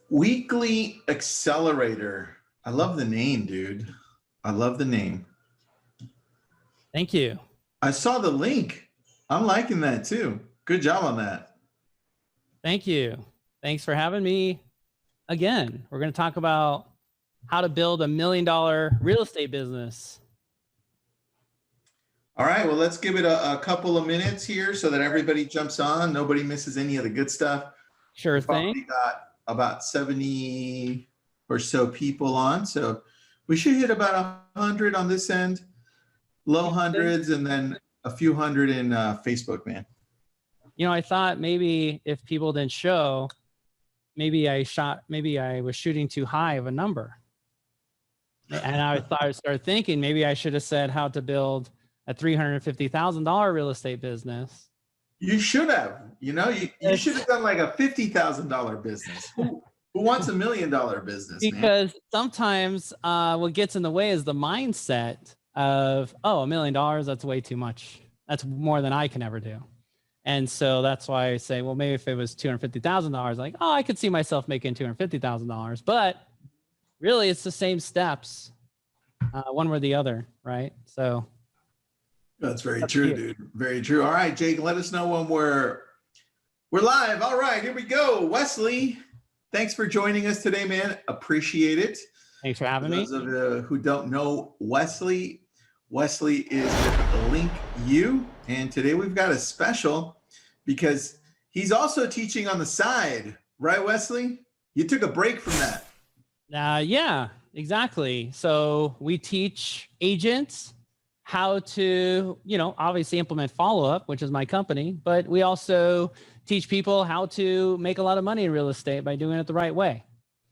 Weekly Accelerator. I love the name, dude. I love the name. Thank you. I saw the link. I'm liking that too. Good job on that. Thank you. Thanks for having me again. We're going to talk about how to build $1 million real estate business. All right, well, let's give it a couple of minutes here so that everybody jumps on. Nobody misses any of the good stuff. Sure thing. We got about 70 or so people on, so we should hit about 100 on this end, low hundreds, and then a few hundred in Facebook, man. You know, I thought maybe if people didn't show, maybe I was shooting too high of a number. And I started thinking maybe I should have said how to build a $350,000 real estate business. You should have, you should have done like a $50,000 business. Who wants $1 million business? Because sometimes what gets in the way is the mindset of, $1 million, that's way too much. That's more than I can ever do. And so that's why I say, well, maybe if it was $250,000, like, I could see myself making $250,000, but really it's the same steps, one or the other, right? So that's very true, dude. Very true. All right, Jake, let us know when we're live. All right, here we go. Wesley, thanks for joining us today, man. Appreciate it. Thanks for having me. Those of you who don't know Wesley is with LinkU, and today we've got a special because he's also teaching on the side, right, Wesley? You took a break from that. Yeah, exactly. So we teach agents how to, obviously implement follow-up, which is my company, but we also teach people how to make a lot of money in real estate by doing it the right way.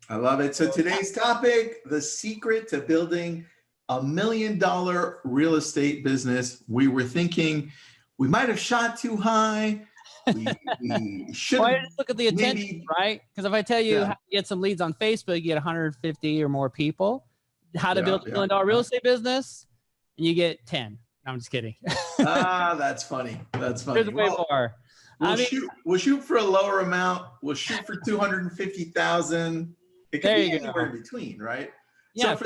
I love it. So today's topic, the secret to building $1 million real estate business. We were thinking we might have shot too high. We should look at the attention, right? Because if I tell you how to get some leads on Facebook, you get 150 or more people. How to build $1 million real estate business, and you get 10. No, I'm just kidding. That's funny. That's funny. There's way more. We'll shoot for a lower amount. We'll shoot for 250,000. It can be anywhere in between, right? Yeah. So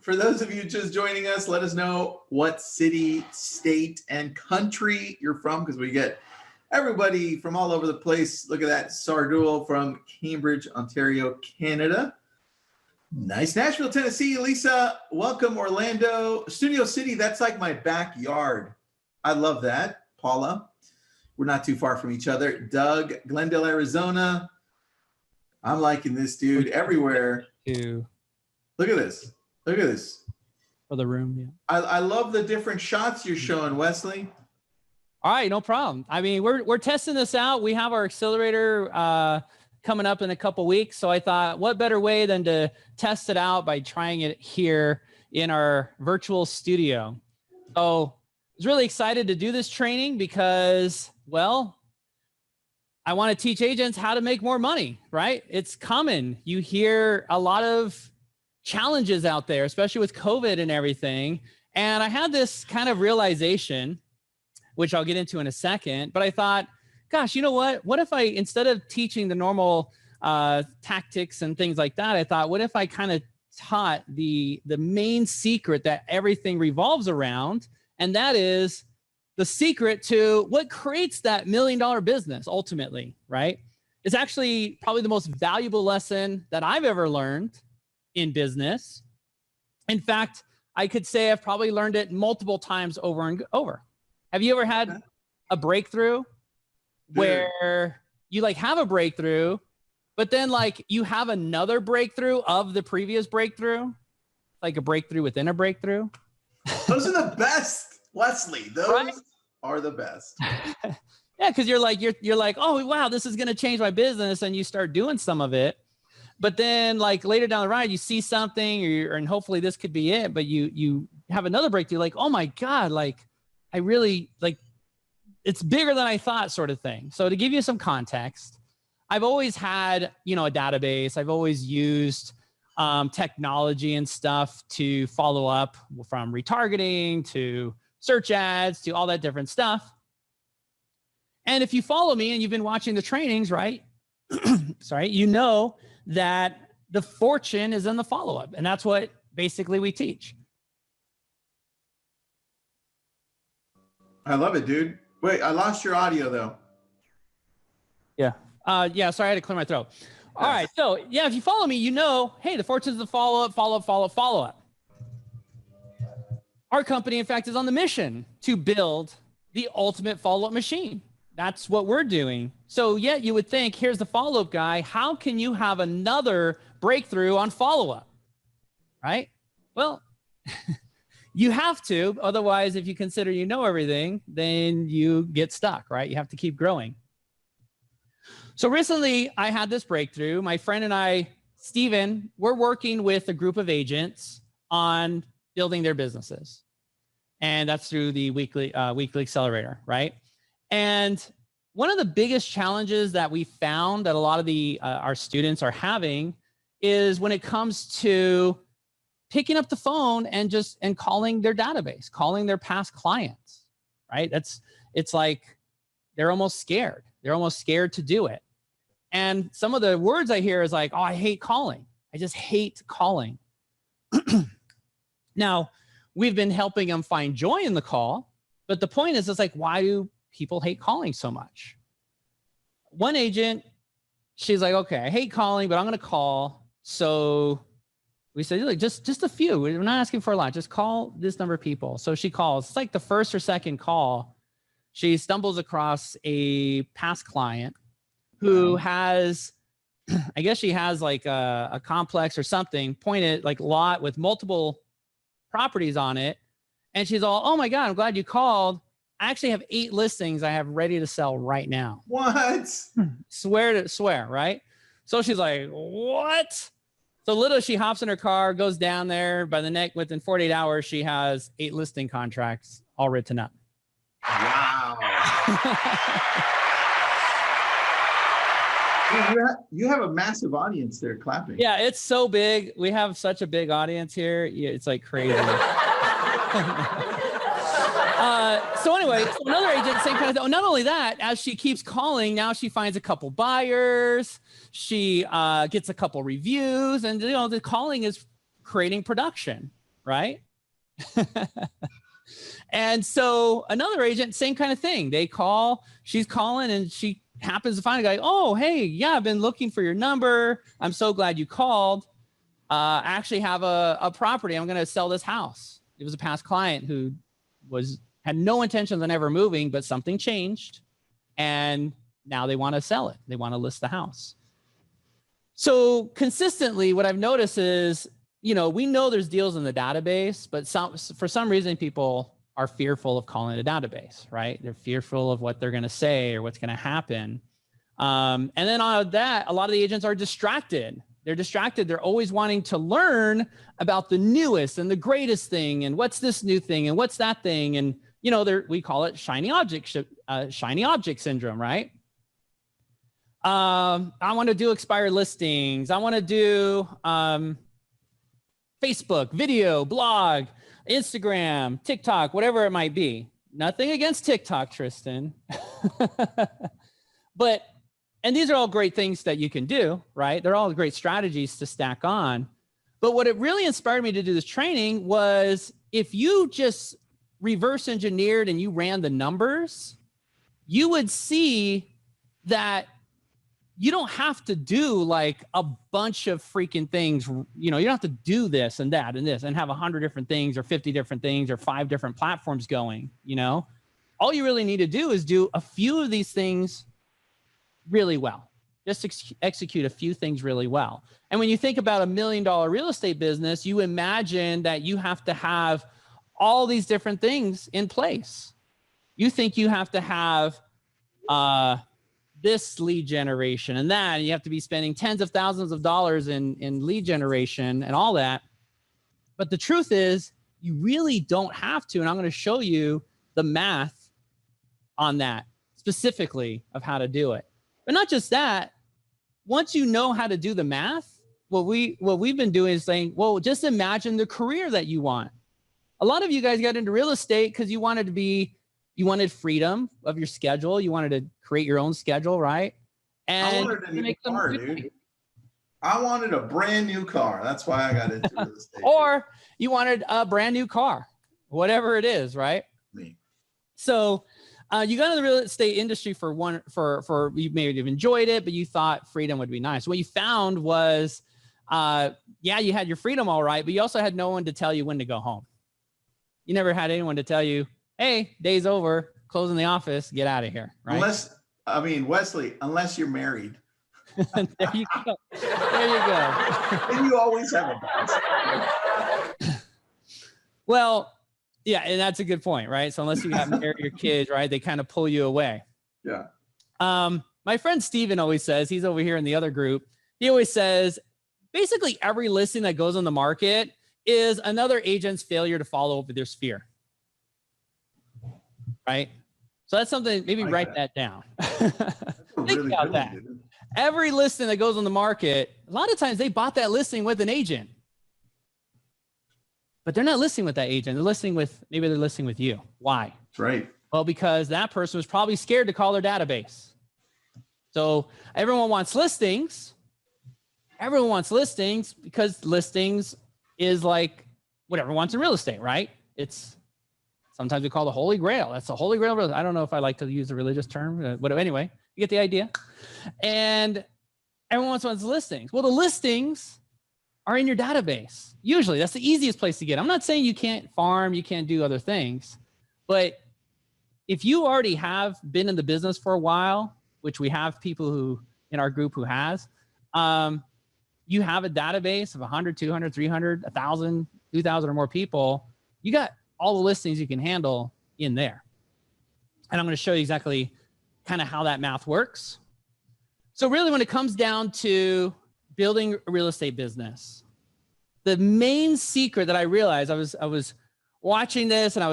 for those of you just joining us, let us know what city, state, and country you're from, because we get everybody from all over the place. Look at that, Sardul from Cambridge, Ontario, Canada. Nice. Nashville, Tennessee. Lisa, welcome. Orlando, Studio City. That's like my backyard. I love that. Paula, we're not too far from each other. Doug, Glendale, Arizona. I'm liking this, dude. Everywhere. Look at this. Look at this. For the room, yeah. I love the different shots you're showing, Wesley. All right, no problem. I mean, we're testing this out. We have our accelerator coming up in a couple weeks. So I thought, what better way than to test it out by trying it here in our virtual studio. So I was really excited to do this training because, well, I want to teach agents how to make more money, right? It's common. You hear a lot of challenges out there, especially with COVID and everything. And I had this kind of realization, which I'll get into in a second, but I thought, gosh, you know what? What if I, instead of teaching the normal tactics and things like that, I thought, what if I kind of taught the main secret that everything revolves around, and that is the secret to what creates that $1 million business ultimately, right? It's actually probably the most valuable lesson that I've ever learned in business. In fact, I could say I've probably learned it multiple times over and over. Have you ever had a breakthrough where you like have a breakthrough, but then like you have another breakthrough of the previous breakthrough, like a breakthrough within a breakthrough? Those are the best, Wesley. Those are the best. Yeah, because you're like, oh wow, this is gonna change my business, and you start doing some of it. But then like later down the road, you see something, and hopefully this could be it, but you have another breakthrough, like, oh my God, like I really like, it's bigger than I thought, sort of thing. So to give you some context, I've always had, a database. I've always used technology and stuff to follow up, from retargeting to search ads to all that different stuff. And if you follow me and you've been watching the trainings, right, sorry, you know that the fortune is in the follow-up. And that's what basically we teach. I love it, dude. Wait, I lost your audio though. Yeah. Yeah, sorry, I had to clear my throat. All right. So yeah, if you follow me, you know, hey, the fortune's the follow-up, follow-up, follow-up, follow-up. Our company, in fact, is on the mission to build the ultimate follow-up machine. That's what we're doing. So yeah, you would think, here's the follow-up guy. How can you have another breakthrough on follow-up? Right? Well, you have to. Otherwise, if you consider you know everything, then you get stuck, right? You have to keep growing. So recently, I had this breakthrough. My friend and I, Steven, we're working with a group of agents on building their businesses. And that's through the weekly Accelerator, right? And one of the biggest challenges that we found that a lot of our students are having is when it comes to picking up the phone and calling their database, calling their past clients, right? It's like they're almost scared. They're almost scared to do it. And some of the words I hear is like, oh, I hate calling. I just hate calling. Now, we've been helping them find joy in the call, but the point is, it's like, why do people hate calling so much? One agent, she's like, okay, I hate calling, but I'm going to call. So we said, like, just a few. We're not asking for a lot. Just call this number of people. So she calls. It's like the first or second call. She stumbles across a past client who has, I guess she has like a complex or something, pointed like lot with multiple properties on it. And she's all, oh my God, I'm glad you called. I actually have 8 listings I have ready to sell right now. What? Swear, right? So she's like, what? So literally she hops in her car, goes down there. Within 48 hours, she has 8 listing contracts all written up. Wow. You have a massive audience there clapping. Yeah, it's so big. We have such a big audience here. Yeah, it's like crazy. So anyway, so another agent, same kind of thing. Not only that, as she keeps calling, now she finds a couple buyers. She gets a couple reviews, and the calling is creating production, right? And so another agent, same kind of thing. They call, she's calling, and she happens to find a guy. Oh, hey, yeah, I've been looking for your number. I'm so glad you called. I actually have a property. I'm going to sell this house. It was a past client who had no intentions on ever moving, but something changed, and now they want to sell it. They want to list the house. So consistently, what I've noticed is, we know there's deals in the database, but for some reason, people are fearful of calling a database, right? They're fearful of what they're going to say or what's going to happen. And then on that, a lot of the agents are distracted. They're distracted. They're always wanting to learn about the newest and the greatest thing, and what's this new thing, and what's that thing. And, we call it shiny object syndrome, right? I want to do expired listings. I want to do Facebook, video, blog, Instagram, TikTok, whatever it might be. Nothing against TikTok, Tristan. And these are all great things that you can do, right? They're all great strategies to stack on. But what it really inspired me to do this training was, if you just reverse engineered and you ran the numbers, you would see that you don't have to do like a bunch of freaking things. You don't have to do this and that and this and have 100 different things or 50 different things or 5 different platforms going. All you really need to do is do a few of these things really well. Just execute a few things really well. And when you think about $1 million real estate business, you imagine that you have to have all these different things in place. You think you have to have this lead generation and that, and you have to be spending tens of thousands of dollars in lead generation and all that. But the truth is, you really don't have to. And I'm going to show you the math on that specifically of how to do it. But not just that, once you know how to do the math, what we've been doing is saying, well, just imagine the career that you want. A lot of you guys got into real estate because you wanted freedom of your schedule. You wanted to create your own schedule, right? I and wanted a new make them car, good. dude. I wanted a brand new car. That's why I got into real estate. Or you wanted a brand new car, whatever it is, right? Me. So you got into the real estate industry for you maybe have enjoyed it, but you thought freedom would be nice. What you found was, yeah, you had your freedom all right, but you also had no one to tell you when to go home. You never had anyone to tell you, hey, day's over, closing the office, get out of here, right? Wesley, unless you're married. There you go. There you go. And you always have a boss. Well, yeah, and that's a good point, right? So unless you have married your kids, right, they kind of pull you away. Yeah. My friend Steven always says, he's over here in the other group, he always says, basically every listing that goes on the market is another agent's failure to follow up with their sphere. Right? So that's something, maybe write that down. Think about that. Every listing that goes on the market, a lot of times they bought that listing with an agent. But they're not listing with that agent. They're listing with, maybe they're listing with you. Why? That's right. Well, because that person was probably scared to call their database. So everyone wants listings. Everyone wants listings because listings is like what everyone wants in real estate, right? It's sometimes we call the holy grail. That's the holy grail. I don't know if I like to use a religious term, but anyway, you get the idea. And everyone wants listings. Well, the listings are in your database. Usually that's the easiest place to get. I'm not saying you can't farm, you can't do other things, but if you already have been in the business for a while, which we have people who in our group who has, you have a database of 100, 200, 300, 1,000, 2,000 or more people, you got all the listings you can handle in there. And I'm going to show you exactly kind of how that math works. So really when it comes down to building a real estate business, the main secret that I realized, I was watching this and I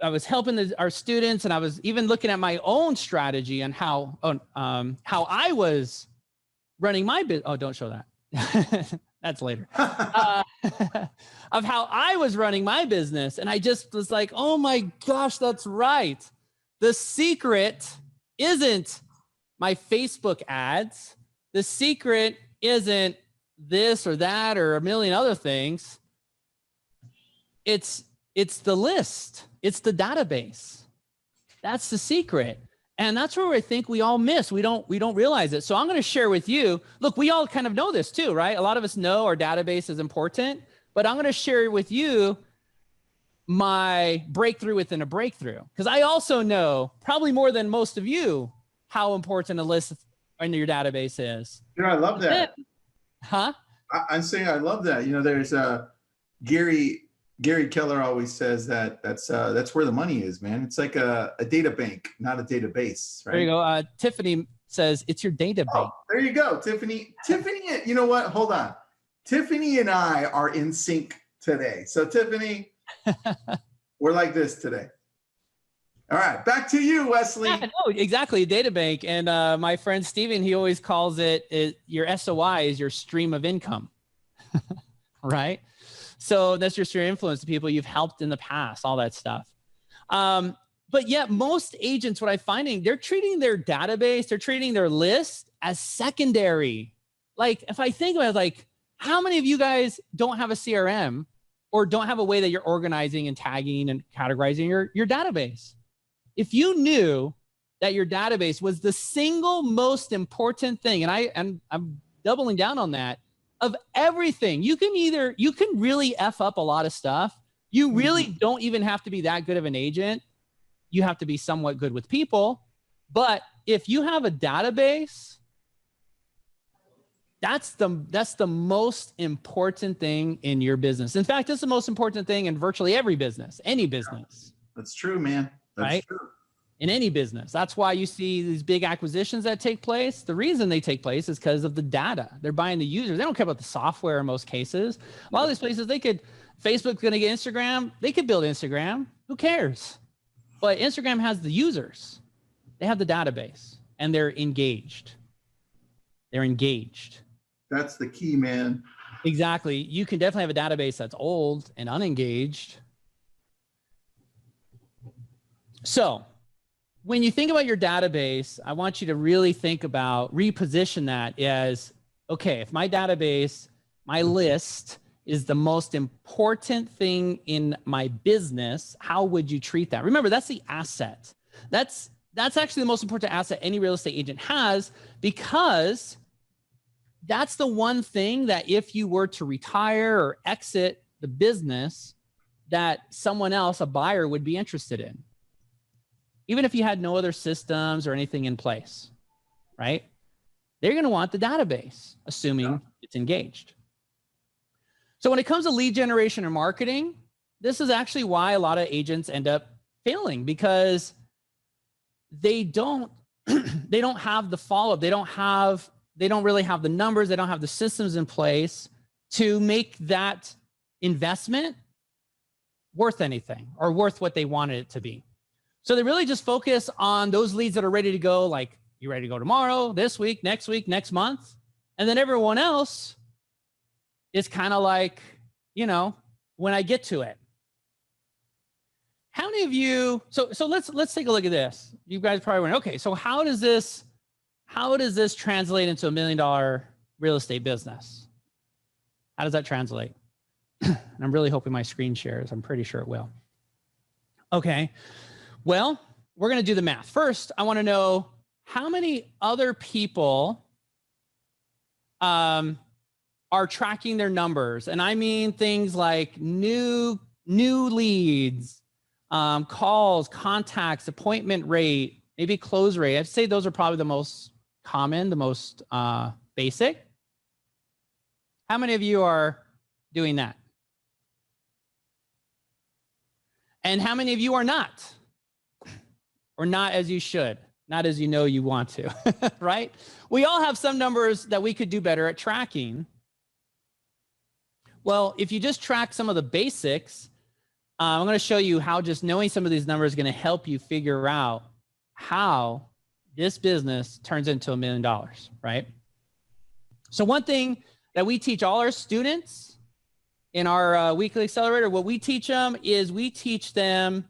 was helping our students, and I was even looking at my own strategy and how I was running my business. Oh, don't show that. That's later. Of how I was running my business. And I just was like, oh my gosh, that's right. The secret isn't my Facebook ads. The secret isn't this or that or a million other things. It's the list. It's the database. That's the secret. And that's where I think we all miss. We don't realize it. So I'm going to share with you, look, we all kind of know this too, right? A lot of us know our database is important, but I'm going to share with you my breakthrough within a breakthrough. Because I also know, probably more than most of you, how important a list in your database is. You know, I love that. Huh? I'm saying I love that. You know, there's Gary Keller always says that's where the money is, man. It's like a data bank, not a database, right? There you go. Tiffany says it's your data bank. Oh, there you go, Tiffany. Tiffany, you know what? Hold on. Tiffany and I are in sync today. So Tiffany, we're like this today. All right, back to you, Wesley. Yeah, no, exactly, a data bank. And my friend Steven, he always calls it your SOI is your stream of income, right? So that's just your influence to people you've helped in the past, all that stuff. But yet most agents, what I'm finding, they're treating their database, they're treating their list as secondary. Like if I think about it, like how many of you guys don't have a CRM or don't have a way that you're organizing and tagging and categorizing your database? If you knew that your database was the single most important thing, and I'm doubling down on that, of everything, you can really F up a lot of stuff. You really don't even have to be that good of an agent. You have to be somewhat good with people. But if you have a database, that's the most important thing in your business. In fact, it's the most important thing in virtually every business, any business. That's true, man. That's right? True. In any business. That's why you see these big acquisitions that take place. The reason they take place is because of the data. They're buying the users. They don't care about the software in most cases. A lot of these places, Facebook's going to get Instagram. They could build Instagram. Who cares? But Instagram has the users. They have the database and they're engaged. They're engaged. That's the key, man. Exactly. You can definitely have a database that's old and unengaged. So when you think about your database, I want you to really think about, reposition that as, okay, if my database, my list is the most important thing in my business, how would you treat that? Remember, that's the asset. That's actually the most important asset any real estate agent has, because that's the one thing that if you were to retire or exit the business, that someone else, a buyer, would be interested in. Even if you had no other systems or anything in place, right? They're going to want the database, assuming it's engaged. So when it comes to lead generation or marketing, this is actually why a lot of agents end up failing, because they don't have the follow-up. They don't really have the numbers. They don't have the systems in place to make that investment worth anything or worth what they wanted it to be. So they really just focus on those leads that are ready to go, like, you ready to go tomorrow, this week, next month? And then everyone else is kind of like, when I get to it. How many of you, so let's take a look at this. You guys probably went, okay, so how does this translate into $1 million real estate business? How does that translate? And I'm really hoping my screen shares. I'm pretty sure it will. Okay. Well, we're going to do the math. First, I want to know how many other people are tracking their numbers. And I mean things like new leads, calls, contacts, appointment rate, maybe close rate. I'd say those are probably the most common, the most basic. How many of you are doing that? And how many of you are not? Or not as you should, not as you know you want to, right? We all have some numbers that we could do better at tracking. Well, if you just track some of the basics, I'm going to show you how just knowing some of these numbers is going to help you figure out how this business turns into $1 million, right? So one thing that we teach all our students in our weekly accelerator, what we teach them is we teach them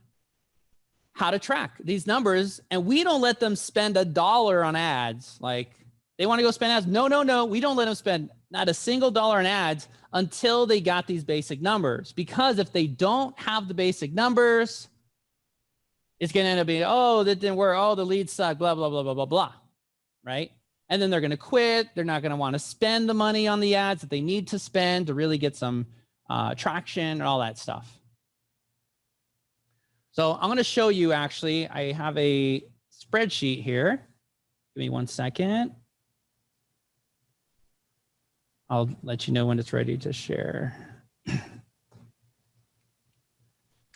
how to track these numbers, and we don't let them spend $1 on ads. Like, they want to go spend ads. No. We don't let them spend not a single dollar on ads until they got these basic numbers. Because if they don't have the basic numbers, it's going to end up being, oh, that didn't work. Oh, the leads suck, blah, blah, blah, blah, blah, blah. Right? And then they're going to quit. They're not going to want to spend the money on the ads that they need to spend to really get some traction and all that stuff. So I'm going to show you, actually, I have a spreadsheet here. Give me 1 second. I'll let you know when it's ready to share.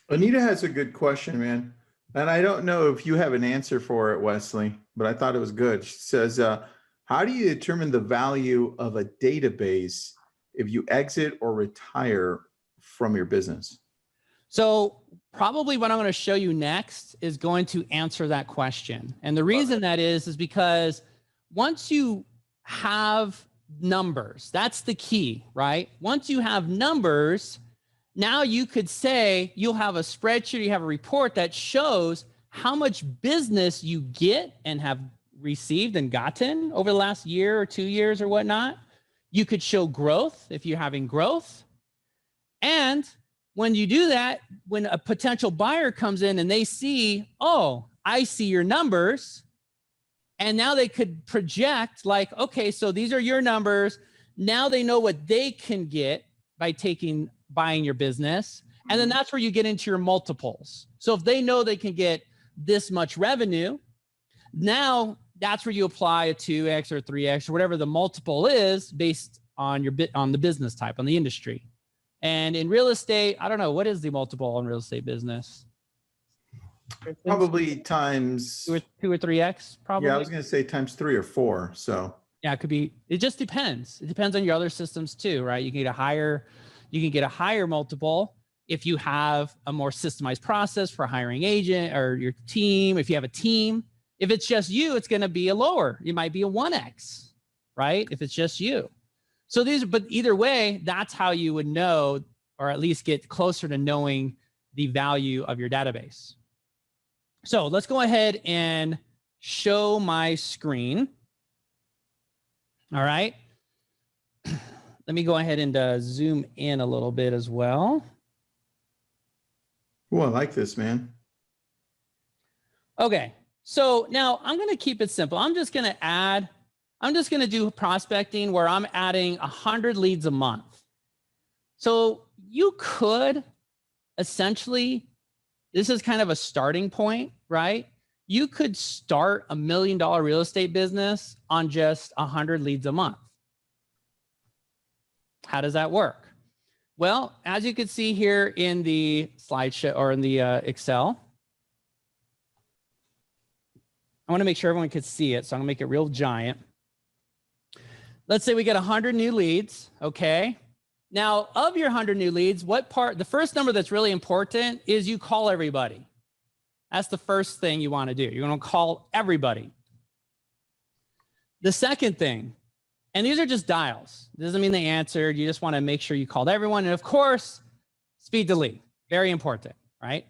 Anita has a good question, man. And I don't know if you have an answer for it, Wesley, but I thought it was good. She says, how do you determine the value of a database if you exit or retire from your business? So probably what I'm going to show you next is going to answer that question. And the reason that is because once you have numbers, that's the key, right? Once you have numbers, now you could say you'll have a spreadsheet, you have a report that shows how much business you get and have received and gotten over the last year or 2 years or whatnot. You could show growth if you're having growth. And when you do that, when a potential buyer comes in and they see, oh, I see your numbers, and now they could project like, okay, so these are your numbers. Now they know what they can get by buying your business. And then that's where you get into your multiples. So if they know they can get this much revenue, now that's where you apply a 2x or 3x or whatever the multiple is based on on the business type, on the industry. And in real estate, I don't know, what is the multiple on real estate business? Probably times 2 or 3x, probably. Yeah, I was going to say times 3 or 4. So yeah, it could be. It just depends. It depends on your other systems too, right? You can get a higher multiple if you have a more systemized process for hiring agent or your team. If you have a team, if it's just you, it's going to be a lower. It might be a 1x, right? If it's just you. So but either way, that's how you would know, or at least get closer to knowing the value of your database. So let's go ahead and show my screen. All right. Let me go ahead and zoom in a little bit as well. Oh, I like this, man. Okay. So now I'm going to keep it simple. I'm just going to do prospecting where I'm adding 100 leads a month. So you could essentially, this is kind of a starting point, right? You could start $1 million real estate business on just 100 leads a month. How does that work? Well, as you can see here in the slideshow or in the Excel, I want to make sure everyone could see it. So I'm gonna make it real giant. Let's say we get 100 new leads, okay? Now, of your 100 new leads, the first number that's really important is you call everybody. That's the first thing you want to do. You're going to call everybody. The second thing, and these are just dials. It doesn't mean they answered. You just want to make sure you called everyone. And of course, speed to lead, very important, right?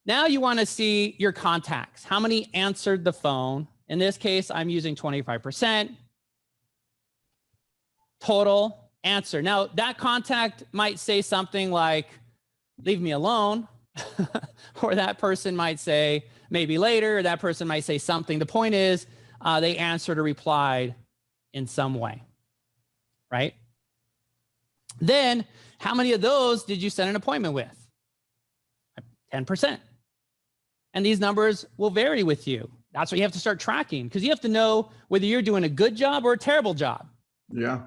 Now you want to see your contacts. How many answered the phone? In this case, I'm using 25%. Total answer. Now that contact might say something like, leave me alone. Or that person might say, maybe later. Or that person might say something. The point is, they answered or replied in some way, right? Then how many of those did you set an appointment with? 10%. And these numbers will vary with you. That's what you have to start tracking, because you have to know whether you're doing a good job or a terrible job. Yeah.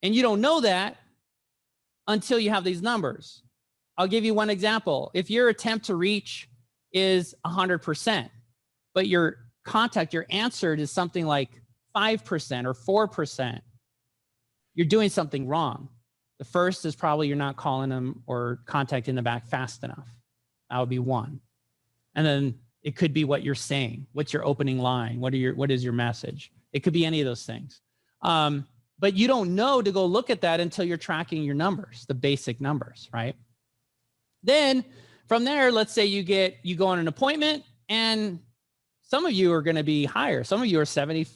And you don't know that until you have these numbers. I'll give you one example. If your attempt to reach is 100%, but your answered is something like 5% or 4%, you're doing something wrong. The first is probably you're not calling them or contacting them back fast enough. That would be one. And then it could be what you're saying. What's your opening line? What is your message? It could be any of those things. But you don't know to go look at that until you're tracking your numbers, the basic numbers, right? Then from there, let's say you go on an appointment, and some of you are going to be higher. Some of you are 70%,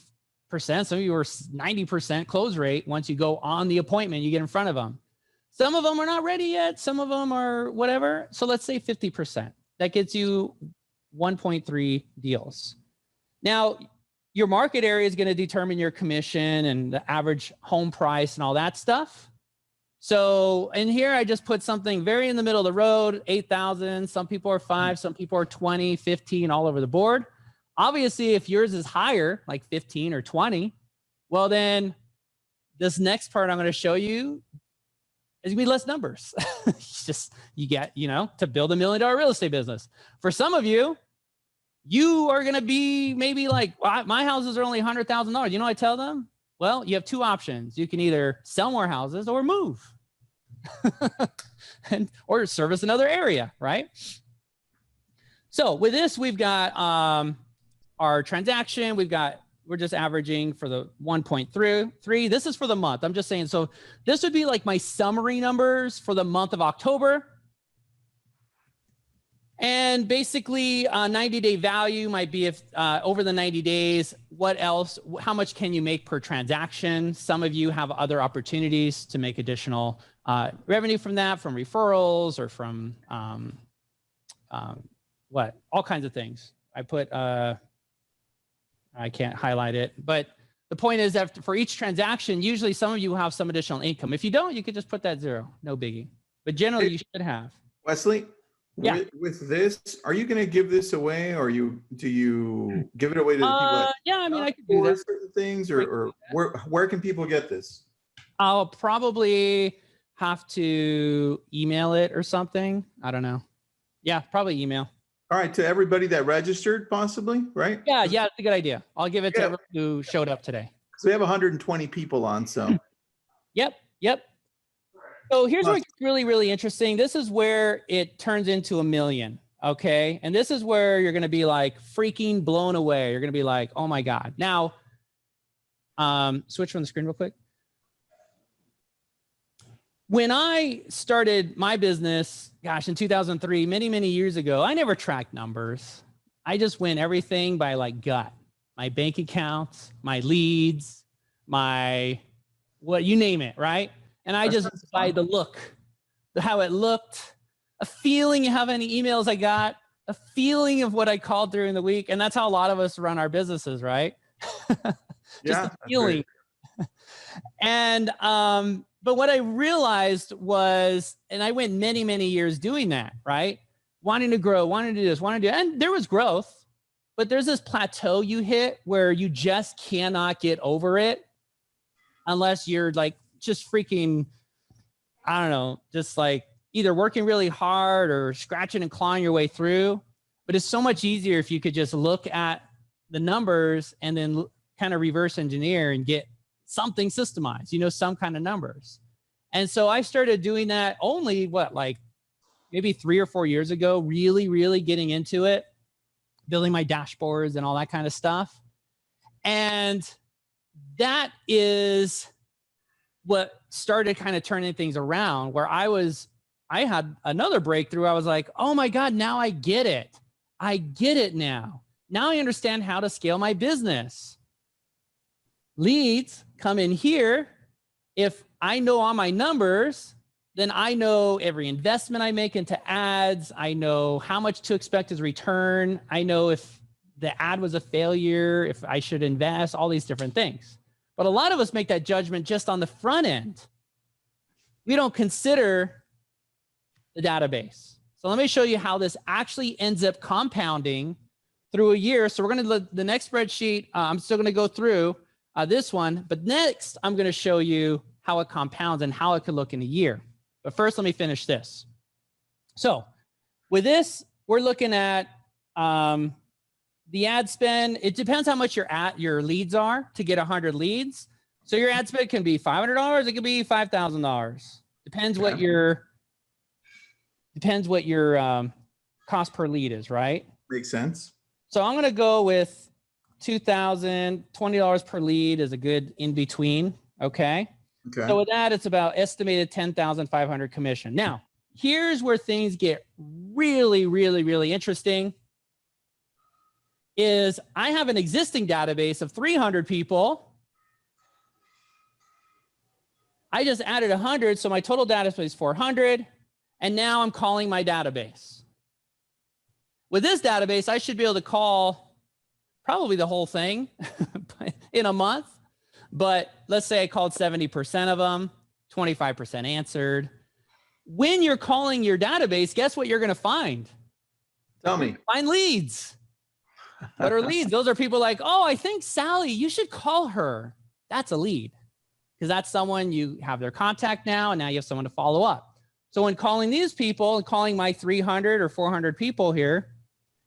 some of you are 90% close rate. Once you go on the appointment, you get in front of them. Some of them are not ready yet. Some of them are whatever. So let's say 50%. That gets you 1.3 deals. Now, your market area is going to determine your commission and the average home price and all that stuff. So in here, I just put something very in the middle of the road, 8,000. Some people are 5, some people are 20, 15, all over the board. Obviously, if yours is higher, like 15 or 20, well, then this next part I'm going to show you is going to be less numbers. It's just, you get, to build $1 million real estate business. For some of you, you are going to be maybe like, my houses are only $100,000. You know what I tell them? Well, you have two options. You can either sell more houses or move or service another area, right? So with this, we've got our transaction. We're just averaging for the 1.3. This is for the month. I'm just saying, so this would be like my summary numbers for the month of October. And basically 90-day value might be if over the 90 days, what else, how much can you make per transaction? Some of you have other opportunities to make additional revenue from that, from referrals or from all kinds of things. I put, I can't highlight it, but the point is that for each transaction, usually some of you have some additional income. If you don't, you could just put that 0, no biggie. But generally you should have. Wesley? Yeah. With this, are you going to give this away, or do you give it away to the people? Yeah, I mean, I could do that. Certain things, or where can people get this? I'll probably have to email it or something. I don't know. Yeah, probably email. All right, to everybody that registered, possibly, right? Yeah, it's a good idea. I'll give it to everyone who showed up today. So we have 120 people on, so. Yep. So here's what's really, really interesting. This is where it turns into $1 million, okay? And this is where you're going to be like freaking blown away. You're going to be like, oh my God. Now, switch from the screen real quick. When I started my business, gosh, in 2003, many, many years ago, I never tracked numbers. I just win everything by like gut. My bank accounts, my leads, my what you name it, right? And I just by the look, how it looked, a feeling of how many emails I got, a feeling of what I called during the week. And that's how a lot of us run our businesses, right? Just a feeling. And but what I realized was, and I went many, many years doing that, right? Wanting to grow, wanting to do this, wanting to do, and there was growth, but there's this plateau you hit where you just cannot get over it unless you're like just freaking, I don't know, just like either working really hard or scratching and clawing your way through. But it's so much easier if you could just look at the numbers and then kind of reverse engineer and get something systemized, you know, some kind of numbers. And so I started doing that only like maybe 3 or 4 years ago, really, really getting into it, building my dashboards and all that kind of stuff. And that is what started kind of turning things around, where I had another breakthrough. I was like, oh my God, now I get it. I get it now. Now I understand how to scale my business. Leads come in here. If I know all my numbers, then I know every investment I make into ads. I know how much to expect as return. I know if the ad was a failure, if I should invest, all these different things. But a lot of us make that judgment just on the front end. We don't consider the database. So let me show you how this actually ends up compounding through a year. So we're going to, the next spreadsheet, I'm still going to go through this one, but next I'm going to show you how it compounds and how it could look in a year. But first, let me finish this. So with this, we're looking at the ad spend. It depends how much your leads are to get 100 leads. So your ad spend can be $500. It could be $5,000. Depends what your cost per lead is, right? Makes sense. So I'm going to go with $2,000, $20 per lead is a good in between. Okay. Okay. So with that, it's about estimated 10,500 commission. Now, here's where things get really, really, really interesting. Is I have an existing database of 300 people. I just added 100, so my total database is 400. And now I'm calling my database. With this database, I should be able to call probably the whole thing in a month. But let's say I called 70% of them, 25% answered. When you're calling your database, guess what you're going to find? Tell me. Find leads. What are leads? Those are people like, oh, I think Sally, you should call her. That's a lead because that's someone you have their contact now, and now you have someone to follow up. So when calling these people and calling my 300 or 400 people here,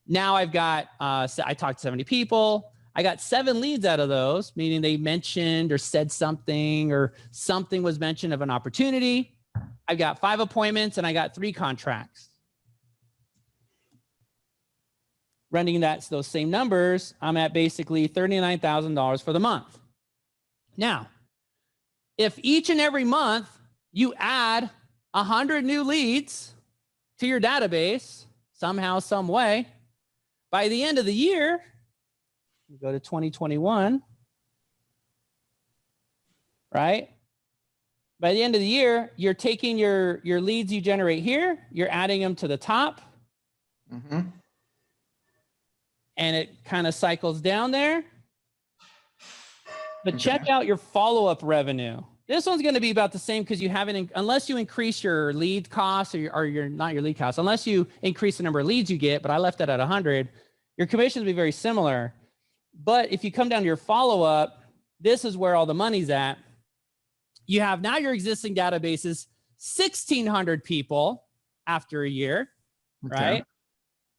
now I've got, I talked to 70 people. I got 7 leads out of those, meaning they mentioned or said something or something was mentioned of an opportunity. I've got 5 appointments and I got 3 contracts. Running those same numbers, I'm at basically $39,000 for the month. Now, if each and every month you add 100 new leads to your database, somehow, some way, by the end of the year, we go to 2021, right? By the end of the year, you're taking your leads you generate here, you're adding them to the top. Mm-hmm. And it kind of cycles down there. But check out your follow-up revenue. This one's going to be about the same because you haven't, unless you increase your lead costs or your not your lead costs, unless you increase the number of leads you get, but I left that at 100, your commissions will be very similar. But if you come down to your follow-up, this is where all the money's at. You have now your existing databases, 1,600 people after a year, right?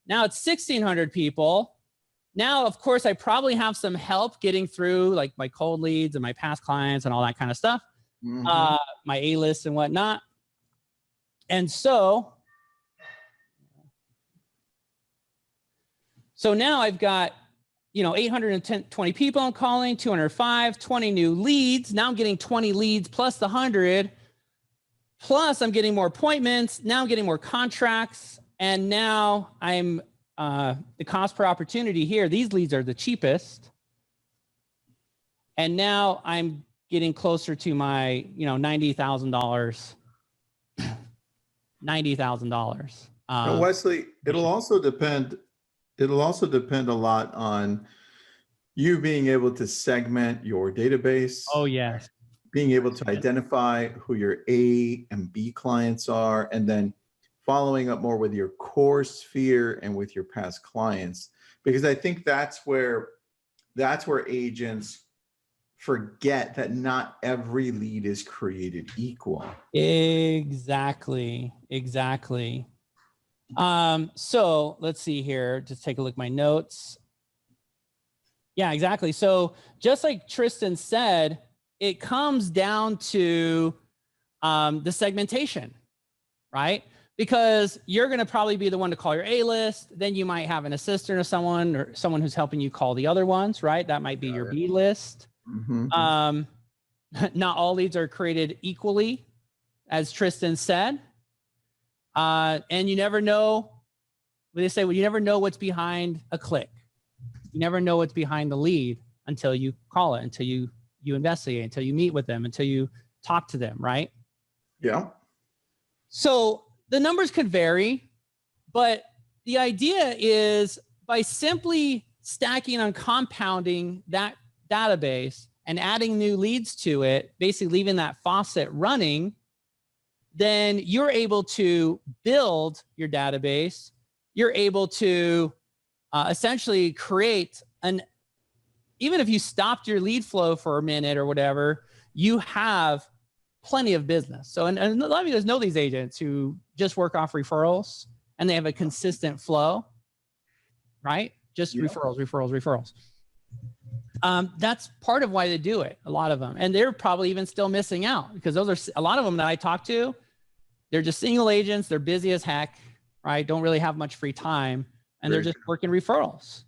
Now it's 1,600 people. Now, of course, I probably have some help getting through like my cold leads and my past clients and all that kind of stuff, my A-list and whatnot. And so now I've got, 820 people I'm calling, 205, 20 new leads. Now I'm getting 20 leads plus the 100, plus I'm getting more appointments. Now I'm getting more contracts. And now I'm the cost per opportunity here, these leads are the cheapest. And now I'm getting closer to my, $90,000. $90,000. Wesley, it'll also depend a lot on you being able to segment your database. Oh, yes. Being able to identify who your A and B clients are, and then following up more with your core sphere and with your past clients. Because I think that's where agents forget that not every lead is created equal. Exactly. So let's see here. Just take a look at my notes. Yeah, exactly. So just like Tristan said, it comes down to the segmentation, right? Because you're going to probably be the one to call your A list. Then you might have an assistant or someone who's helping you call the other ones, right? That might be your B list. Mm-hmm. Not all leads are created equally, as Tristan said. And you never know, they say, well, you never know what's behind a click. You never know what's behind the lead until you call it, until you investigate, until you meet with them, until you talk to them, right? Yeah. So the numbers could vary, but the idea is by simply stacking and compounding that database and adding new leads to it, basically leaving that faucet running, then you're able to build your database. You're able to essentially create even if you stopped your lead flow for a minute or whatever, you have plenty of business. So, and a lot of you guys know these agents who just work off referrals and they have a consistent flow, right? Just referrals. That's part of why they do it, a lot of them. And they're probably even still missing out because those are a lot of them that I talk to. They're just single agents. They're busy as heck, right? Don't really have much free time. And they're just working referrals.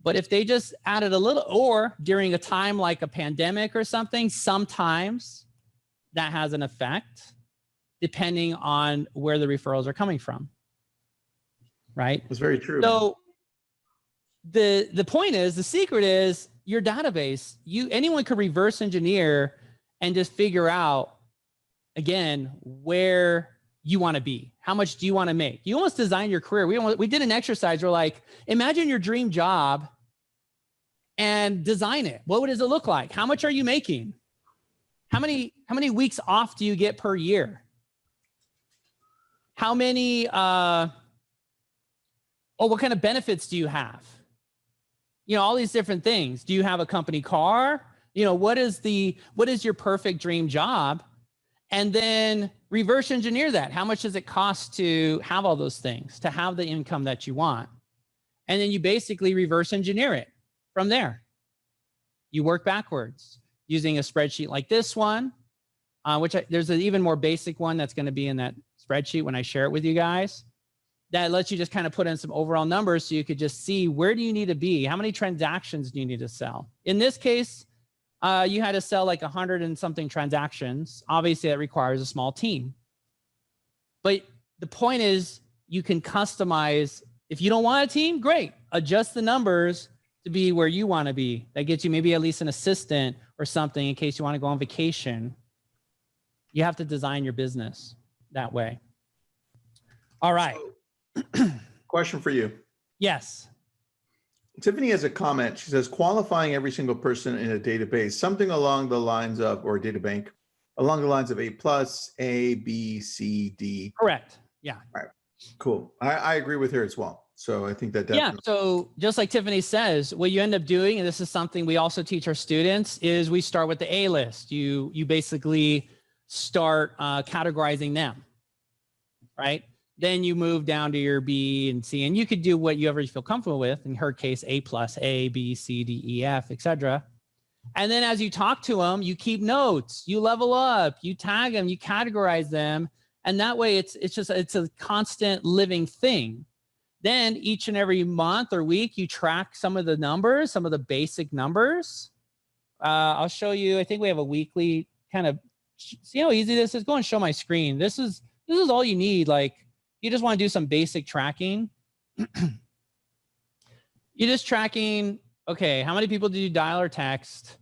But if they just added a little, or during a time like a pandemic or something, sometimes that has an effect depending on where the referrals are coming from, right? That's very true. So the point is, the secret is your database. Anyone could reverse engineer and just figure out, again, where you want to be. How much do you want to make? You almost design your career. We did an exercise. We're like, imagine your dream job and design it. What does it look like? How much are you making? How many weeks off do you get per year? How many, what kind of benefits do you have? All these different things. Do you have a company car? What is your perfect dream job? And then reverse engineer that. How much does it cost to have all those things, to have the income that you want? And then you basically reverse engineer it from there. You work backwards using a spreadsheet like this one, there's an even more basic one that's going to be in that spreadsheet when I share it with you guys. That lets you just kind of put in some overall numbers so you could just see where do you need to be? How many transactions do you need to sell? In this case, you had to sell like 100 and something transactions. Obviously, that requires a small team. But the point is, you can customize. If you don't want a team, great. Adjust the numbers to be where you want to be. That gets you maybe at least an assistant or something in case you want to go on vacation. You have to design your business that way. All right. Question for you. Yes. Tiffany has a comment. She says, qualifying every single person in a database, something along the lines of, or a data bank, along the lines of A+, A, B, C, D. Correct. Yeah. All right. Cool. I agree with her as well. So I think that definitely. Yeah. So just like Tiffany says, what you end up doing, and this is something we also teach our students, is we start with the A list. You basically start categorizing them, right? Then you move down to your B and C, and you could do whatever you feel comfortable with. In her case, A+, A, B, C, D, E, F, etc. And then as you talk to them, you keep notes, you level up, you tag them, you categorize them. And that way it's a constant living thing. Then each and every month or week, you track some of the numbers, some of the basic numbers. I'll show you, I think we have a weekly kind of, see how easy this is? Go and show my screen. This is all you need. Like, you just want to do some basic tracking. You're just tracking, okay, how many people did you dial or text?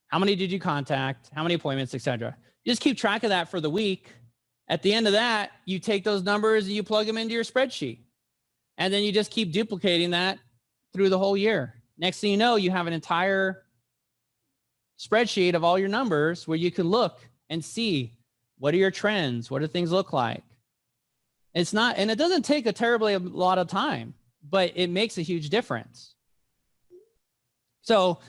How many did you contact? How many appointments, etc. You just keep track of that for the week. At the end of that, you take those numbers and you plug them into your spreadsheet. And then you just keep duplicating that through the whole year. Next thing you know, you have an entire spreadsheet of all your numbers where you can look and see what are your trends, what do things look like. It's not, and it doesn't take a terribly a lot of time, but it makes a huge difference. So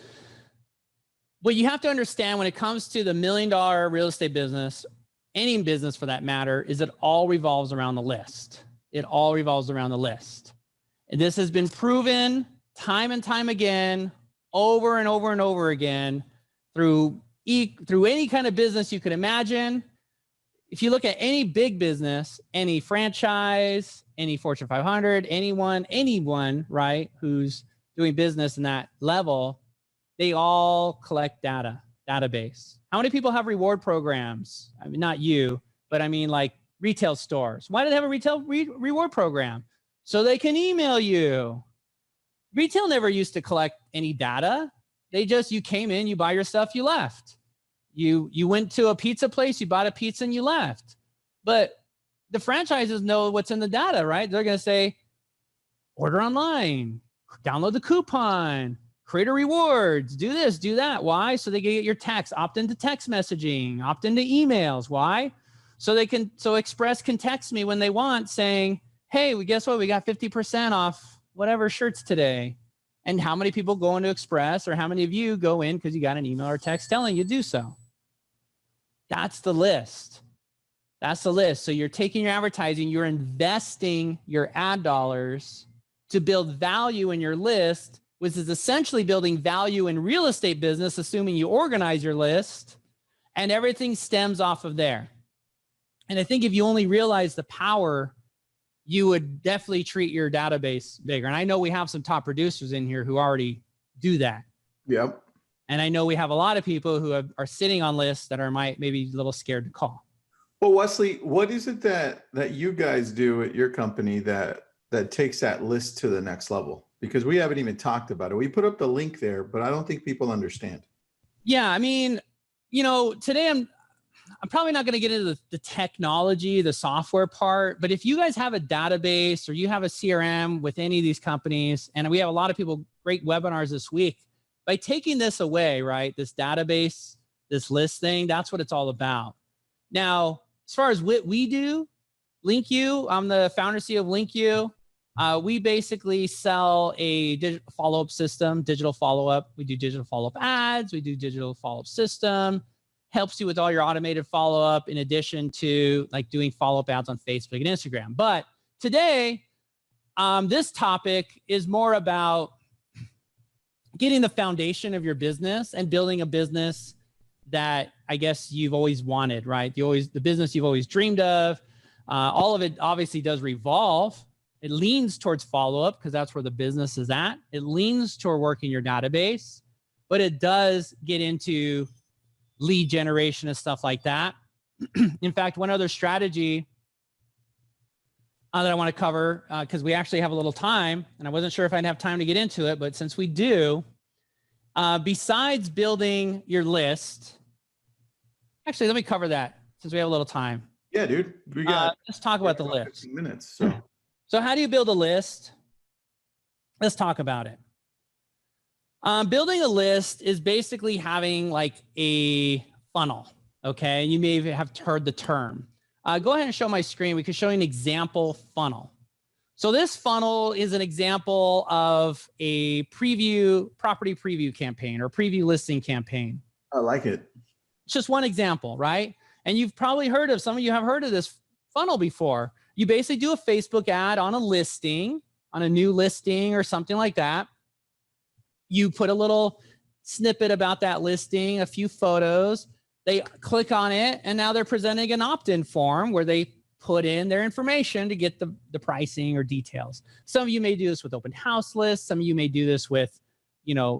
what you have to understand when it comes to the $1 million real estate business, any business for that matter, is it all revolves around the list. It all revolves around the list. And this has been proven time and time again, over and over and over again, through any kind of business you could imagine. If you look at any big business, any franchise, any Fortune 500, anyone, right, who's doing business in that level, they all collect database. How many people have reward programs? I mean, not you, but I mean like retail stores. Why do they have a retail reward program? So they can email you. Retail never used to collect any data. You came in, you buy your stuff, you left. You went to a pizza place, you bought a pizza and you left. But the franchises know what's in the data, right? They're going to say, order online, download the coupon, create a rewards, do this, do that. Why? So they can get your text, opt into text messaging, opt into emails. Why? So Express can text me when they want saying, hey, guess what? We got 50% off whatever shirts today. And how many people go into Express, or how many of you go in because you got an email or text telling you to do so? That's the list. That's the list. So you're taking your advertising, you're investing your ad dollars to build value in your list, which is essentially building value in real estate business, assuming you organize your list, and everything stems off of there. And I think if you only realize the power, you would definitely treat your database bigger. And I know we have some top producers in here who already do that. Yep. And I know we have a lot of people who are sitting on lists that are maybe a little scared to call. Well, Wesley, what is it that you guys do at your company that takes that list to the next level? Because we haven't even talked about it. We put up the link there, but I don't think people understand. Yeah, I mean, today I'm probably not going to get into the technology, the software part, but if you guys have a database or you have a CRM with any of these companies, and we have a lot of people, great webinars this week, by taking this away, right, this database, this list thing, that's what it's all about. Now, as far as what we do, LinkU, I'm the founder CEO of LinkU. We basically sell a digital follow-up system, digital follow-up. We do digital follow-up ads. We do digital follow-up system. Helps you with all your automated follow-up in addition to like doing follow-up ads on Facebook and Instagram. But today, this topic is more about getting the foundation of your business and building a business that I guess you've always wanted, right? The business you've always dreamed of. All of it obviously does revolve. It leans towards follow-up because that's where the business is at. It leans toward working your database, but it does get into lead generation and stuff like that. In fact, one other strategy that I want to cover, because we actually have a little time, and I wasn't sure if I'd have time to get into it, but since we do, besides building your list, actually, let me cover that since we have a little time. Yeah, dude. Let's talk about the list. 15 minutes. So how do you build a list? Let's talk about it. Building a list is basically having like a funnel, okay? You may have heard the term. Go ahead and show my screen. We can show you an example funnel. So this funnel is an example of a property preview campaign or preview listing campaign. I like it. It's just one example, right? And you've probably some of you have heard of this funnel before. You basically do a Facebook ad on a listing, on a new listing or something like that. You put a little snippet about that listing, a few photos. They click on it, and now they're presenting an opt-in form where they put in their information to get the pricing or details. Some of you may do this with open house lists. Some of you may do this with,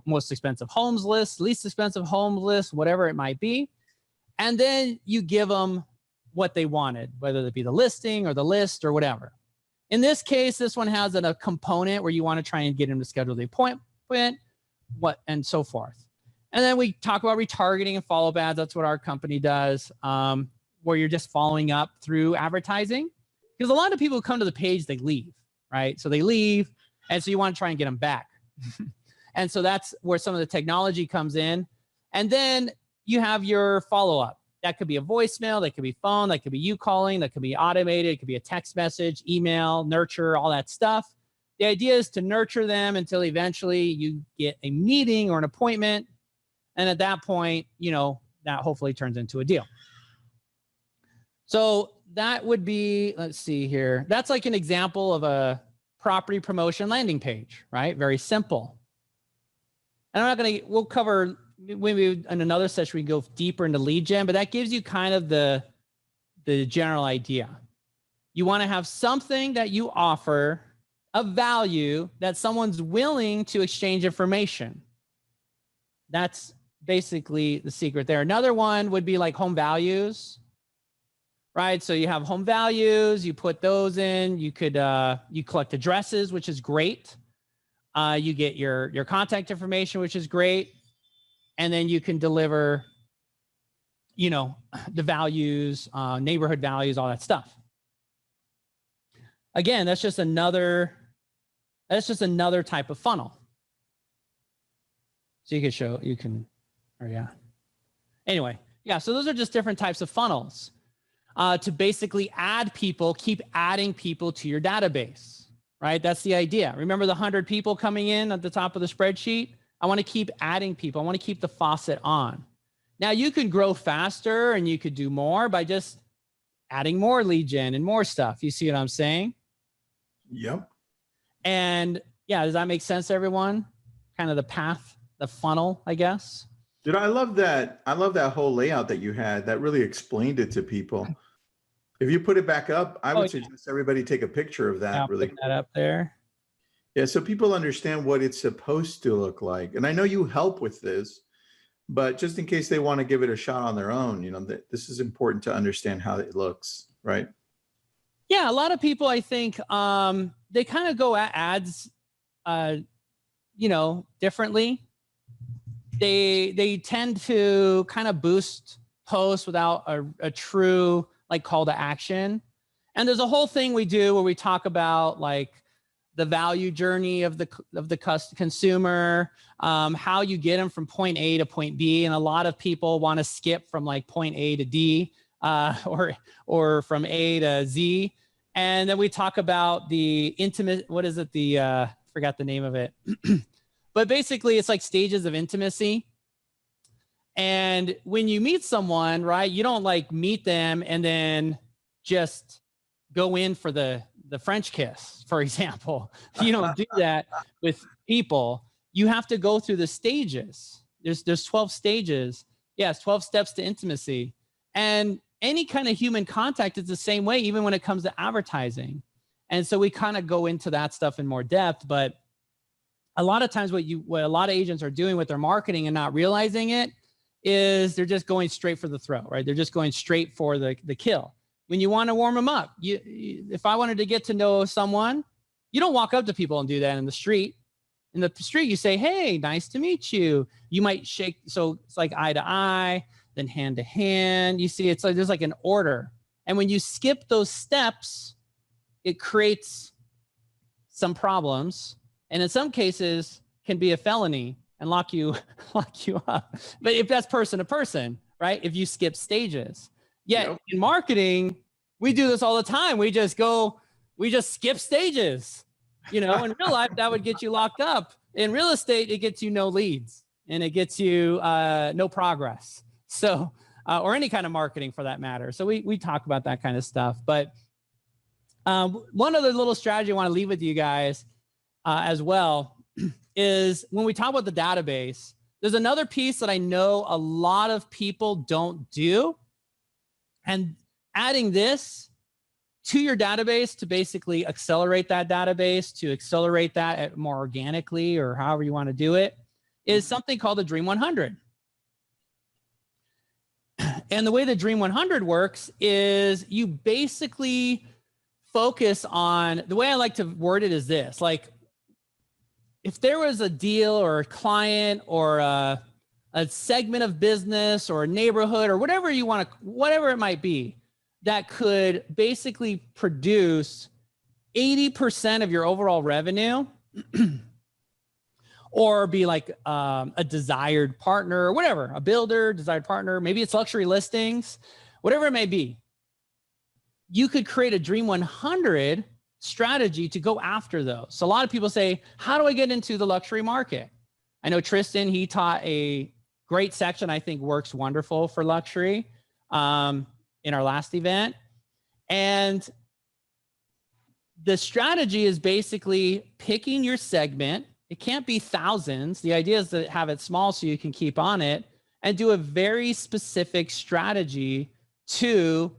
most expensive homes lists, least expensive homes lists, whatever it might be. And then you give them what they wanted, whether it be the listing or the list or whatever. In this case, this one has a component where you want to try and get him to schedule the appointment, and so forth. And then we talk about retargeting and follow-up ads. That's what our company does, where you're just following up through advertising. Because a lot of people who come to the page, they leave, right? So they leave, and so you want to try and get them back. And so that's where some of the technology comes in. And then you have your follow-up. That could be a voicemail, that could be phone, that could be you calling, that could be automated, it could be a text message, email, nurture, all that stuff. The idea is to nurture them until eventually you get a meeting or an appointment. And at that point, that hopefully turns into a deal. So that would be, let's see here. That's like an example of a property promotion landing page, right? Very simple. And we'll cover maybe in another session, we go deeper into lead gen, but that gives you kind of the general idea. You want to have something that you offer of value that someone's willing to exchange information. That's basically the secret there. Another one would be like home values, right? So you have home values, you put those in, you could, you collect addresses, which is great. You get your contact information, which is great. And then you can deliver, the values, neighborhood values, all that stuff. Again, that's just another type of funnel. So Anyway, yeah, so those are just different types of funnels to basically keep adding people to your database, right? That's the idea. Remember the 100 people coming in at the top of the spreadsheet? I want to keep adding people. I want to keep the faucet on. Now you can grow faster and you could do more by just adding more lead gen and more stuff. You see what I'm saying? Yep. And yeah, does that make sense to everyone? Kind of the path, the funnel, I guess. Dude, I love that. I love that whole layout that you had. That really explained it to people. If you put it back up, I would suggest everybody take a picture of that. I'll really put that up there. Yeah, so people understand what it's supposed to look like. And I know you help with this, but just in case they want to give it a shot on their own, this is important to understand how it looks, right? Yeah, a lot of people, I think, they kind of go at ads, differently. They tend to kind of boost posts without a true call to action. And there's a whole thing we do where we talk about the value journey of the consumer, how you get them from point A to point B. And a lot of people want to skip from point A to D or from A to Z. And then we talk about the intimate, forgot the name of it. But basically it's like stages of intimacy. And when you meet someone, right, you don't meet them and then just go in for the French kiss, for example. You don't do that with people. You have to go through the stages. There's 12 stages. Yes, 12 steps to intimacy. And any kind of human contact is the same way, even when it comes to advertising. And so we kind of go into that stuff in more depth. But a lot of times what a lot of agents are doing with their marketing and not realizing it is they're just going straight for the throat, right? They're just going straight for the kill. When you want to warm them up, if I wanted to get to know someone, you don't walk up to people and do that in the street. In the street, you say, hey, nice to meet you. You might shake. So it's like eye to eye, then hand to hand. You see, it's like there's an order. And when you skip those steps, it creates some problems. And in some cases can be a felony and lock you up. But if that's person to person, right? If you skip stages. Yet in marketing, we do this all the time. We just skip stages. In real life, that would get you locked up. In real estate, it gets you no leads and it gets you no progress. So, or any kind of marketing for that matter. So we talk about that kind of stuff. But one other little strategy I want to leave with you guys as well is when we talk about the database, there's another piece that I know a lot of people don't do. And adding this to your database to basically accelerate that database, to accelerate that more organically or however you want to do it, is something called the Dream 100. And the way the Dream 100 works is you basically focus on, the way I like to word it is this, like if there was a deal or a client or a segment of business or a neighborhood or whatever you want to, whatever it might be, that could basically produce 80% of your overall revenue or be like a desired partner or whatever, a builder, desired partner, maybe it's luxury listings, whatever it may be. You could create a Dream 100 strategy to go after those. So a lot of people say, how do I get into the luxury market? I know Tristan, he taught a great section I think works wonderful for luxury in our last event. And the strategy is basically picking your segment. It can't be thousands. The idea is to have it small so you can keep on it and do a very specific strategy to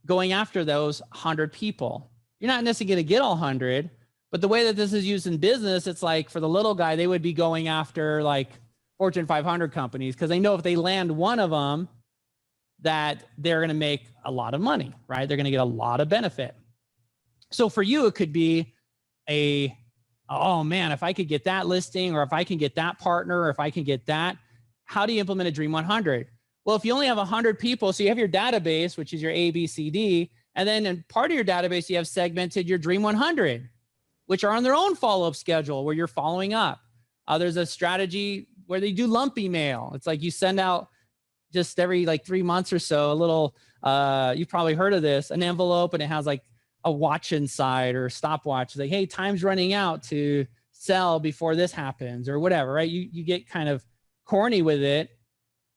going after those 100 people. You're not necessarily going to get all 100, but the way that this is used in business, it's like for the little guy, they would be going after like Fortune 500 companies because they know if they land one of them, that they're going to make a lot of money, right? They're going to get a lot of benefit. So for you, it could be oh man, if I could get that listing, or if I can get that partner, or if I can get that, how do you implement a Dream 100? Well, if you only have 100 people, so you have your database, which is your A, B, C, D, and then in part of your database, you have segmented your Dream 100, which are on their own follow-up schedule where you're following up. There's a strategy where they do lump email. It's like you send out just every like 3 months or so, a little, you've probably heard of this, an envelope, and it has like a watch inside or a stopwatch. It's like, hey, time's running out to sell before this happens or whatever, right? You get kind of corny with it.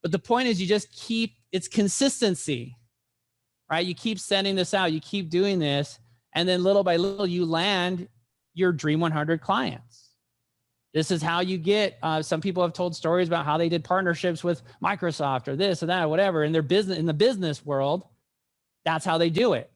But the point is you just keep, it's consistency, right? You keep sending this out, you keep doing this, and then little by little you land your Dream 100 clients. This is how you get, some people have told stories about how they did partnerships with Microsoft or this or that or whatever in their business, in the business world. That's how they do it.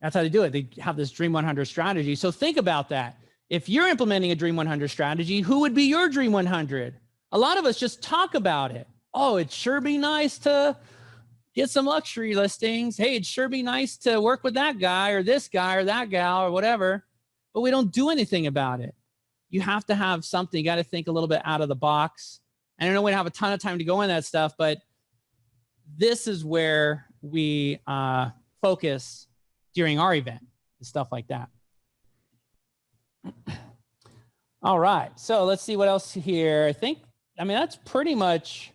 That's how they do it. They have this Dream 100 strategy. So think about that. If you're implementing a Dream 100 strategy, who would be your Dream 100? A lot of us just talk about it. Oh, it'd sure be nice to get some luxury listings. Hey, it'd sure be nice to work with that guy or this guy or that gal or whatever. But we don't do anything about it. You have to have something. You got to think a little bit out of the box. And I know we don't have a ton of time to go in that stuff, but this is where we focus during our event and stuff like that. All right, so let's see what else here. I mean, that's pretty much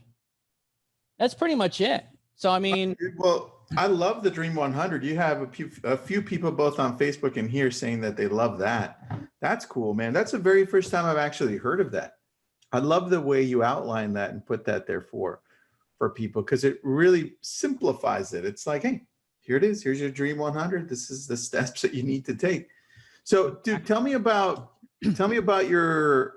it. So, I mean, well, I love the Dream 100. You have a few people both on Facebook and here saying that they love that. That's cool, man. That's the very first time I've actually heard of that. I love the way you outline that and put that there for people, because it really simplifies it. It's like, hey, here it is. Here's your Dream 100. This is the steps that you need to take. So, dude, tell me about your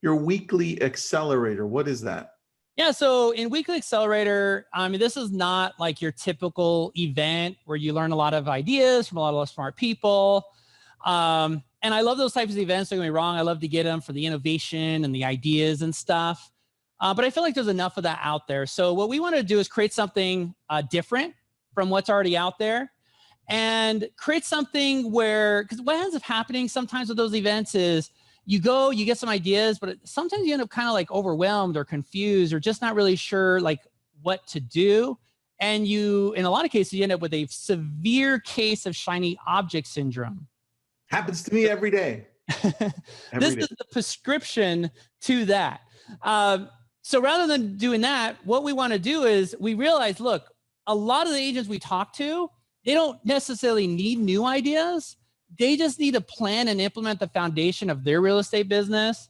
weekly accelerator. What is that? Yeah, so in Weekly Accelerator, I mean, this is not like your typical event where you learn a lot of ideas from a lot of smart people. And I love those types of events, don't get me wrong. I love to get them for the innovation and the ideas and stuff. But I feel like there's enough of that out there. So what we want to do is create something different from what's already out there, and create something where, because what ends up happening sometimes with those events is you go, you get some ideas, but sometimes you end up kind of like overwhelmed or confused or just not really sure like what to do. And you, in a lot of cases, you end up with a severe case of shiny object syndrome. Happens to me every day. This is the prescription to that. So rather than doing that, what we want to do is we realize, look, a lot of the agents we talk to, they don't necessarily need new ideas. They just need to plan and implement the foundation of their real estate business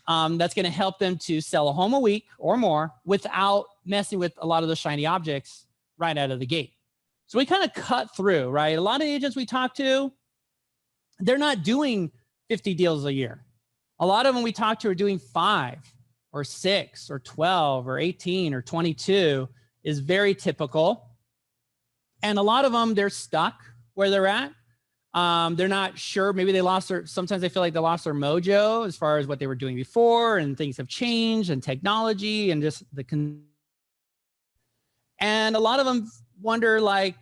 that's going to help them to sell a home a week or more without messing with a lot of the shiny objects right out of the gate. So we kind of cut through, right? A lot of agents we talk to, they're not doing 50 deals a year. A lot of them we talk to are doing 5 or 6 or 12 or 18 or 22 is very typical. And a lot of them, they're stuck where they're at. They're not sure. Maybe they lost sometimes they feel like they lost their mojo as far as what they were doing before, and things have changed and technology and just and a lot of them wonder, like,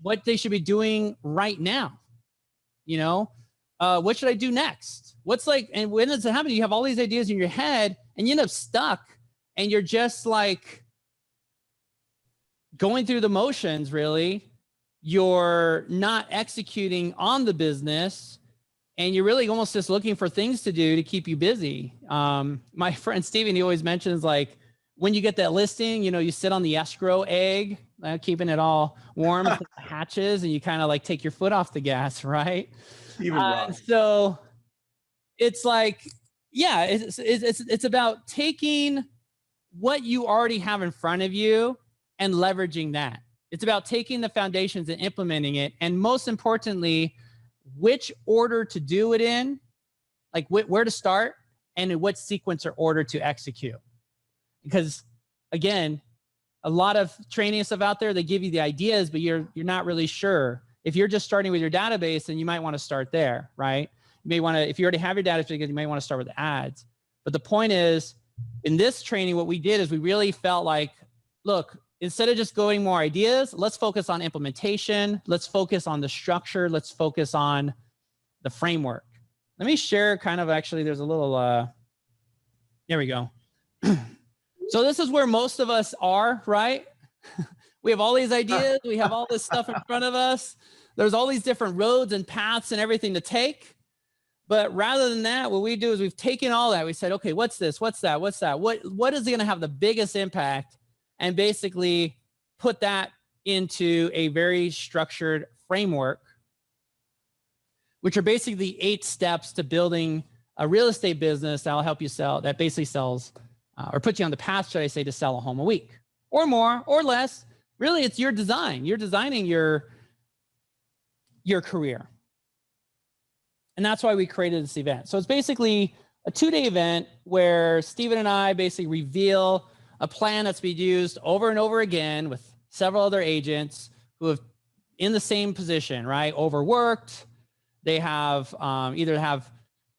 what they should be doing right now. You know, what should I do next? What's like, and when it's happening, you have all these ideas in your head and you end up stuck and you're just like going through the motions, really. You're not executing on the business and you're really almost just looking for things to do to keep you busy. My friend Steven, he always mentions like, when you get that listing, you know, you sit on the escrow egg, keeping it all warm, the hatches, and you kind of like take your foot off the gas, right? So it's like, yeah, it's about taking what you already have in front of you and leveraging that. It's about taking the foundations and implementing it. And most importantly, which order to do it in, like where to start and in what sequence or order to execute. Because again, a lot of training stuff out there, they give you the ideas, but you're not really sure. If you're just starting with your database, then you might want to start there, right? You may want to, if you already have your database, you may want to start with the ads. But the point is, in this training, what we did is we really felt like, look, instead of just going more ideas, let's focus on implementation. Let's focus on the structure. Let's focus on the framework. Let me share kind of, actually, there's a little, there we go. So this is where most of us are, right? We have all these ideas. We have all this stuff in front of us. There's all these different roads and paths and everything to take. But rather than that, what we do is we've taken all that. We said, okay, what's this? What's that? What's that? What is going to have the biggest impact? And basically put that into a very structured framework, which are basically the 8 steps to building a real estate business that'll help you sell, that basically sells or put you on the path, should I say, to sell a home a week or more or less. Really, it's your design. You're designing your career. And that's why we created this event. So it's basically a 2-day event where Steven and I basically reveal a plan that's been used over and over again with several other agents who have in the same position, right? Overworked. They have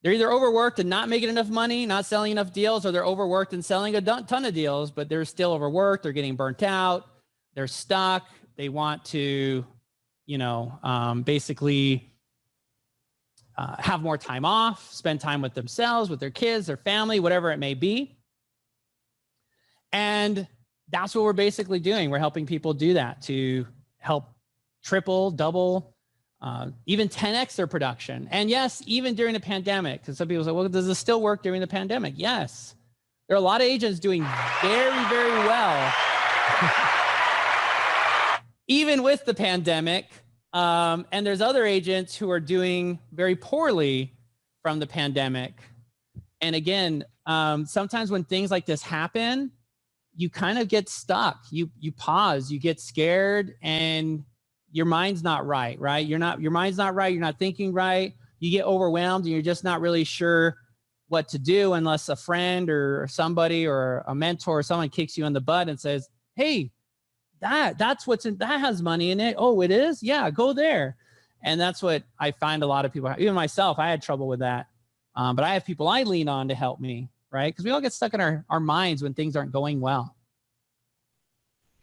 they're either overworked and not making enough money, not selling enough deals, or they're overworked and selling a ton of deals, but they're still overworked. They're getting burnt out. They're stuck. They want to, you know, basically have more time off, spend time with themselves, with their kids, their family, whatever it may be. And that's what we're basically doing. We're helping people do that to help triple, double, even 10x their production. And yes, even during the pandemic, because some people say, well, does this still work during the pandemic? Yes. There are a lot of agents doing very, very well, even with the pandemic. And there's other agents who are doing very poorly from the pandemic. And again, sometimes when things like this happen, you kind of get stuck. You pause, you get scared, and your mind's not right, right? Your mind's not right. You're not thinking right. You get overwhelmed and you're just not really sure what to do unless a friend or somebody or a mentor or someone kicks you in the butt and says, hey, that's what's in, that has money in it. Oh, it is? Yeah, go there. And that's what I find a lot of people, even myself, I had trouble with that. But I have people I lean on to help me, right? Because we all get stuck in our minds when things aren't going well.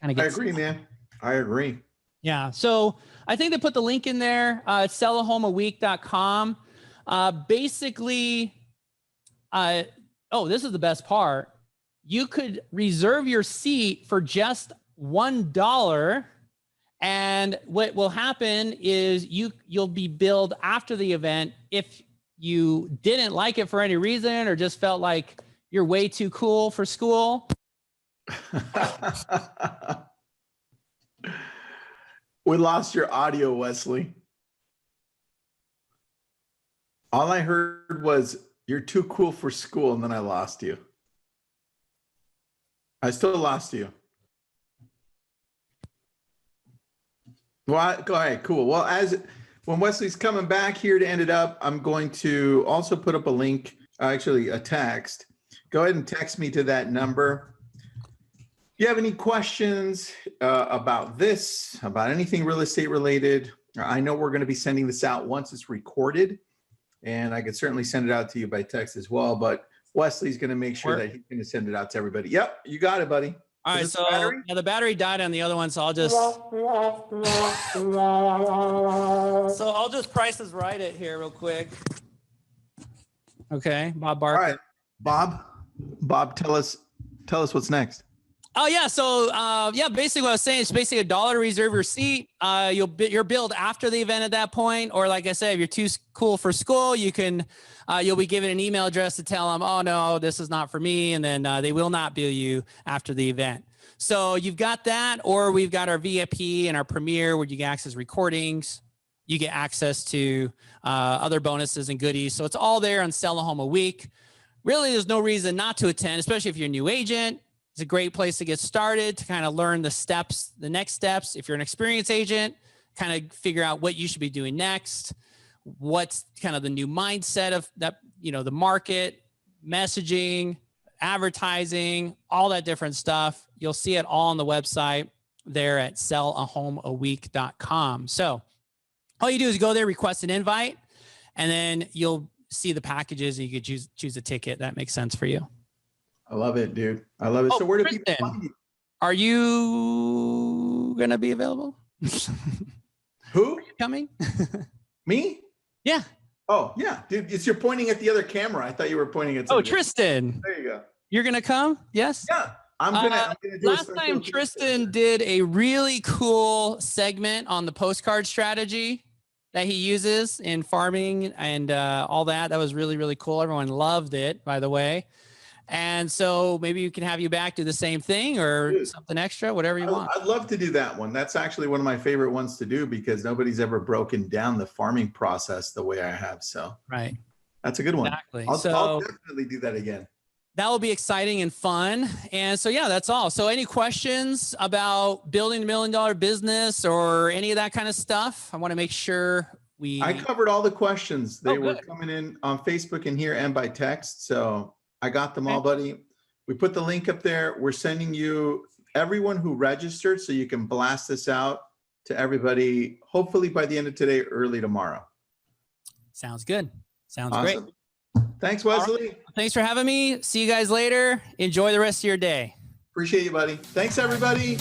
I agree, man. I agree. Yeah. So I think they put the link in there. It's sellahomeaweek.com. Basically, this is the best part. You could reserve your seat for just $1. And what will happen is you'll be billed after the event. If you didn't like it for any reason or just felt like you're way too cool for school. We lost your audio, Wesley. All I heard was you're too cool for school, and then I lost you. I still lost you. Well, go ahead. Cool. Well, when Wesley's coming back here to end it up, I'm going to also put up a link, actually a text. Go ahead and text me to that number. If you have any questions about this, about anything real estate related, I know we're going to be sending this out once it's recorded, and I could certainly send it out to you by text as well, but Wesley's going to make sure that he's going to send it out to everybody. Yep, you got it, buddy. All right, Is this so the battery? yeah, the battery died on the other one, so I'll just Price is Right it here real quick. Okay, Bob Barker. All right, Bob, tell us what's next. Oh yeah, so basically what I was saying is basically $1 to reserve your seat. You're billed after the event at that point, or like I said, if you're too cool for school, you can you'll be given an email address to tell them, oh no, this is not for me, and then they will not bill you after the event. So you've got that, or we've got our VIP and our Premier where you get access recordings, you get access to other bonuses and goodies. So it's all there on Sell a Home a Week. Really, there's no reason not to attend, especially if you're a new agent. It's a great place to get started, to kind of learn the next steps. If you're an experienced agent, kind of figure out what you should be doing next. What's kind of the new mindset of that, the market, messaging, advertising, all that different stuff. You'll see it all on the website there at sellahomeaweek.com. So all you do is go there, request an invite, and then you'll see the packages and you could choose a ticket that makes sense for you. I love it, dude. I love it. So where do people find you? Are you going to be available? Who? Are you coming? Me? Yeah. Oh, yeah, dude. You're pointing at the other camera. I thought you were pointing at somebody. Oh, Tristan. There you go. You're going to come? Yes? Yeah. I'm gonna do last time Tristan did a really cool segment on the postcard strategy that he uses in farming and all that. That was really, really cool. Everyone loved it, by the way. And so maybe you can have you back, do the same thing or something extra, whatever you want. I'd love to do that one. That's actually one of my favorite ones to do because nobody's ever broken down the farming process the way I have. So right. That's a good one. Exactly. I'll definitely do that again. That will be exciting and fun. And so, yeah, that's all. So any questions about building $1 million business or any of that kind of stuff? I want to make sure I covered all the questions. They were coming in on Facebook and here and by text. So I got them all, buddy. We put the link up there. We're sending you everyone who registered so you can blast this out to everybody, hopefully by the end of today, early tomorrow. Sounds good. Sounds awesome. Great. Thanks, Wesley. Right. Thanks for having me. See you guys later. Enjoy the rest of your day. Appreciate you, buddy. Thanks, everybody.